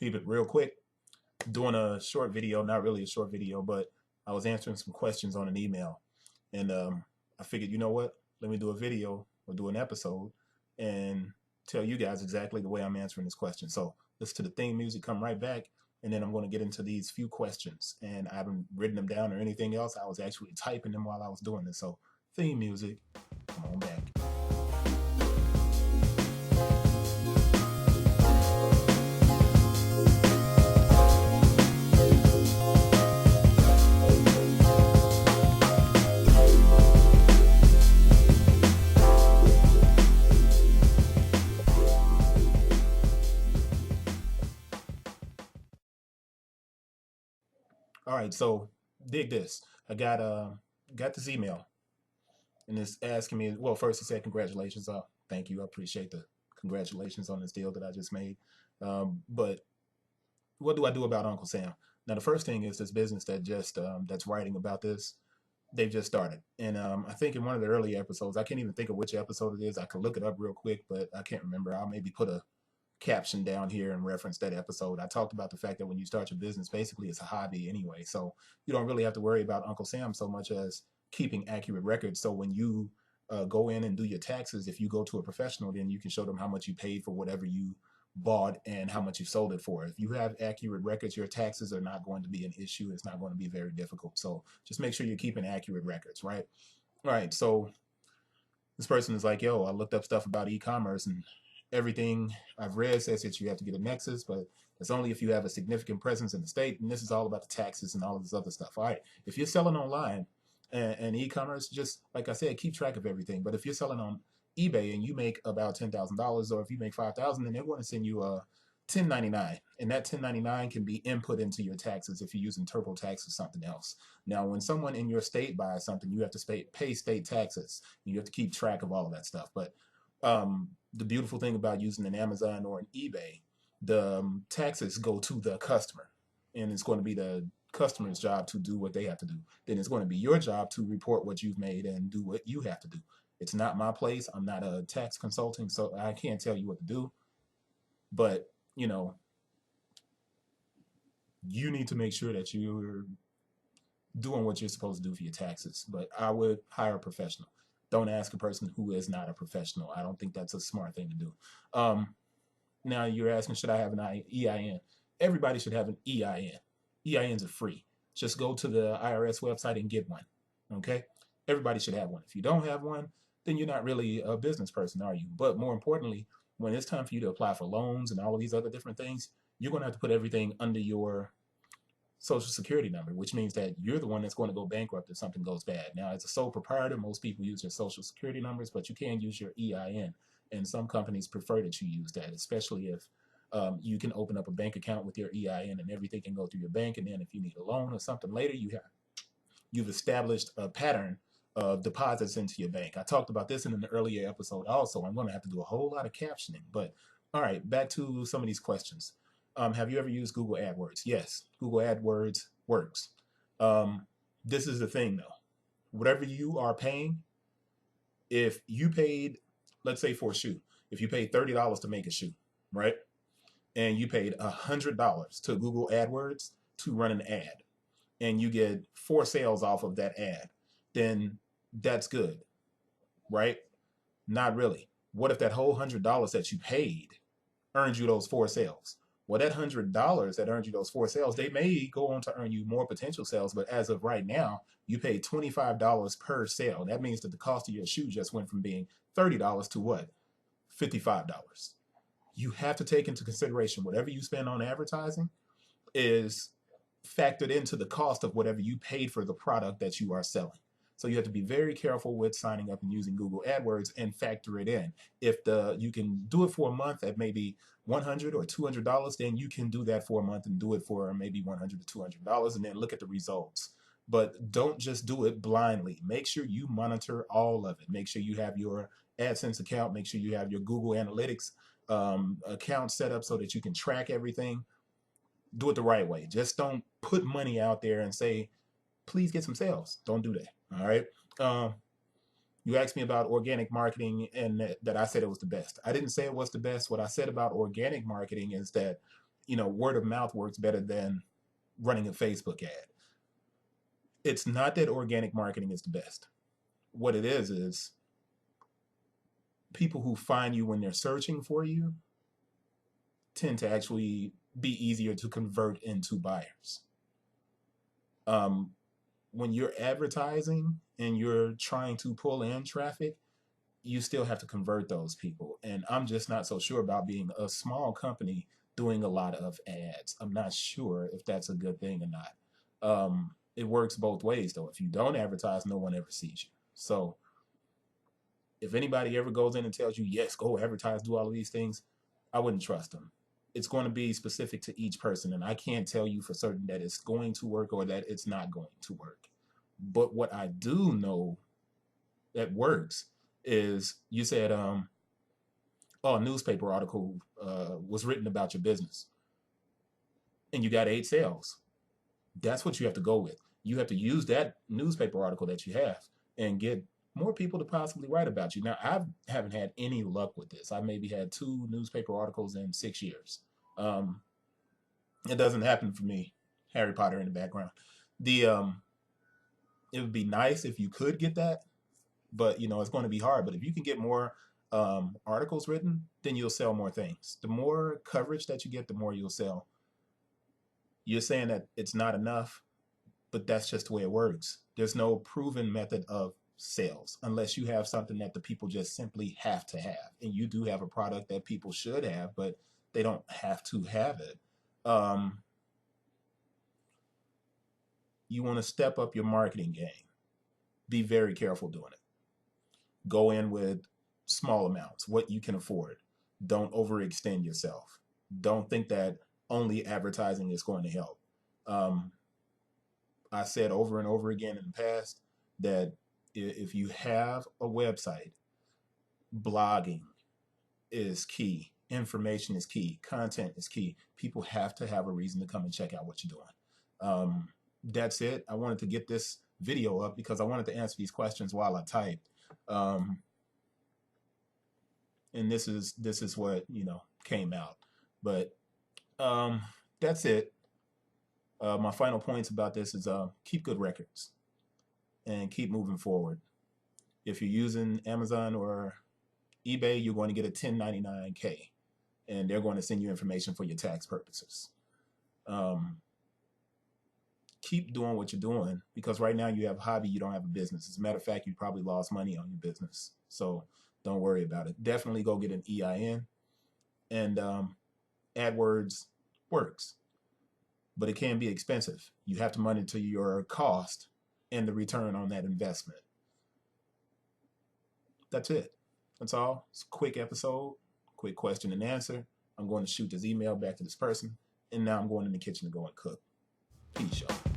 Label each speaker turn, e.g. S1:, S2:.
S1: Keep it real quick. Doing a short video, not really a short video, but I was answering some questions on an email. And I figured, you know what? Let me do a video or do an episode and tell you guys exactly the way I'm answering this question. So listen to the theme music, come right back. And then I'm going to get into these few questions. And I haven't written them down or anything else. I was actually typing them while I was doing this. So theme music, come on back. All right, so dig this. I got this email, and it's asking me. Well, first it said congratulations. Thank you. I appreciate the congratulations on this deal that I just made. But what do I do about Uncle Sam? Now, the first thing is this business that just that's writing about this. They've just started, and I think in one of the early episodes, I can't even think of which episode it is. I could look it up real quick, but I can't remember. I'll maybe put a caption down here and reference that episode. I talked about the fact that when you start your business, basically it's a hobby anyway. So you don't really have to worry about Uncle Sam so much as keeping accurate records. So when you go in and do your taxes, if you go to a professional, then you can show them how much you paid for whatever you bought and how much you sold it for. If you have accurate records, your taxes are not going to be an issue. It's not going to be very difficult. So just make sure you're keeping accurate records, right? All right. So this person is like, yo, I looked up stuff about e-commerce and everything I've read says that you have to get a nexus, but it's only if you have a significant presence in the state. And this is all about the taxes and all of this other stuff. All right. If you're selling online and e-commerce, just like I said, keep track of everything. But if you're selling on eBay and you make about $10,000, or if you make 5,000, then they're going to send you a 1099, and that 1099 can be input into your taxes if you're using TurboTax or something else. Now, when someone in your state buys something, you have to pay state taxes. You have to keep track of all of that stuff. But the beautiful thing about using an Amazon or an eBay, the taxes go to the customer, and it's going to be the customer's job to do what they have to do. Then it's going to be your job to report what you've made and do what you have to do. It's not my place. I'm not a tax consultant, so I can't tell you what to do. But, you know, you need to make sure that you're doing what you're supposed to do for your taxes. But I would hire a professional. Don't ask a person who is not a professional. I don't think that's a smart thing to do. Now you're asking, should I have an EIN? Everybody should have an EIN. EINs are free. Just go to the IRS website and get one. Okay? Everybody should have one. If you don't have one, then you're not really a business person, are you? But more importantly, when it's time for you to apply for loans and all of these other different things, you're going to have to put everything under your social security number, which means that you're the one that's going to go bankrupt if something goes bad. Now, as a sole proprietor, most people use their social security numbers, but you can use your EIN. And some companies prefer that you use that, especially if you can open up a bank account with your EIN and everything can go through your bank. And then if you need a loan or something later, you've established a pattern of deposits into your bank. I talked about this in an earlier episode also. I'm going to have to do a whole lot of captioning. But all right, back to some of these questions. Have you ever used Google AdWords? Yes, Google AdWords works. This is the thing though. Whatever you are paying, if you paid, let's say for a shoe, if you paid $30 to make a shoe, right? And you paid $100 to Google AdWords to run an ad, and you get 4 sales off of that ad, then that's good, right? Not really. What if that whole $100 that you paid earned you those 4 sales? Well, that $100 that earned you those 4 sales, they may go on to earn you more potential sales, but as of right now, you paid $25 per sale. That means that the cost of your shoe just went from being $30 to what? $55. You have to take into consideration whatever you spend on advertising is factored into the cost of whatever you paid for the product that you are selling. So you have to be very careful with signing up and using Google AdWords and factor it in. If you can do it for a month at maybe $100 or $200, then you can do that for a month and do it for maybe $100 to $200 and then look at the results. But don't just do it blindly. Make sure you monitor all of it. Make sure you have your AdSense account. Make sure you have your Google Analytics account set up so that you can track everything. Do it the right way. Just don't put money out there and say, please get some sales. Don't do that. All right. You asked me about organic marketing and that I said it was the best. I didn't say it was the best. What I said about organic marketing is that word of mouth works better than running a Facebook ad. It's not that organic marketing is the best. What it is people who find you when they're searching for you tend to actually be easier to convert into buyers. When you're advertising and you're trying to pull in traffic, you still have to convert those people. And I'm just not so sure about being a small company doing a lot of ads. I'm not sure if that's a good thing or not. It works both ways, though. If you don't advertise, no one ever sees you. So if anybody ever goes in and tells you, yes, go advertise, do all of these things, I wouldn't trust them. It's going to be specific to each person. And I can't tell you for certain that it's going to work or that it's not going to work. But what I do know that works is you said, a newspaper article was written about your business and you got 8 sales. That's what you have to go with. You have to use that newspaper article that you have and get more people to possibly write about you. Now, I haven't had any luck with this. I maybe had 2 newspaper articles in 6 years. It doesn't happen for me. Harry Potter in the background. It would be nice if you could get that, but it's going to be hard. But if you can get more articles written, then you'll sell more things. The more coverage that you get, the more you'll sell. You're saying that it's not enough, but that's just the way it works. There's no proven method of sales unless you have something that the people just simply have to have. And you do have a product that people should have, but they don't have to have it. You want to step up your marketing game. Be very careful doing it. Go in with small amounts, what you can afford. Don't overextend yourself. Don't think that only advertising is going to help. I said over and over again in the past that if you have a website, blogging is key. Information is key. Content is key. People have to have a reason to come and check out what you're doing. That's it. I wanted to get this video up because I wanted to answer these questions while I typed. And this is what came out. But that's it. My final points about this is keep good records and keep moving forward. If you're using Amazon or eBay, you're going to get a 1099K, and they're going to send you information for your tax purposes. Keep doing what you're doing, because right now you have a hobby, you don't have a business. As a matter of fact, you probably lost money on your business. So don't worry about it. Definitely go get an EIN. And AdWords works, but it can be expensive. You have to monitor your cost and the return on that investment. That's it. That's all. It's a quick episode, quick question and answer. I'm going to shoot this email back to this person, and now I'm going in the kitchen to go and cook. Peace, y'all.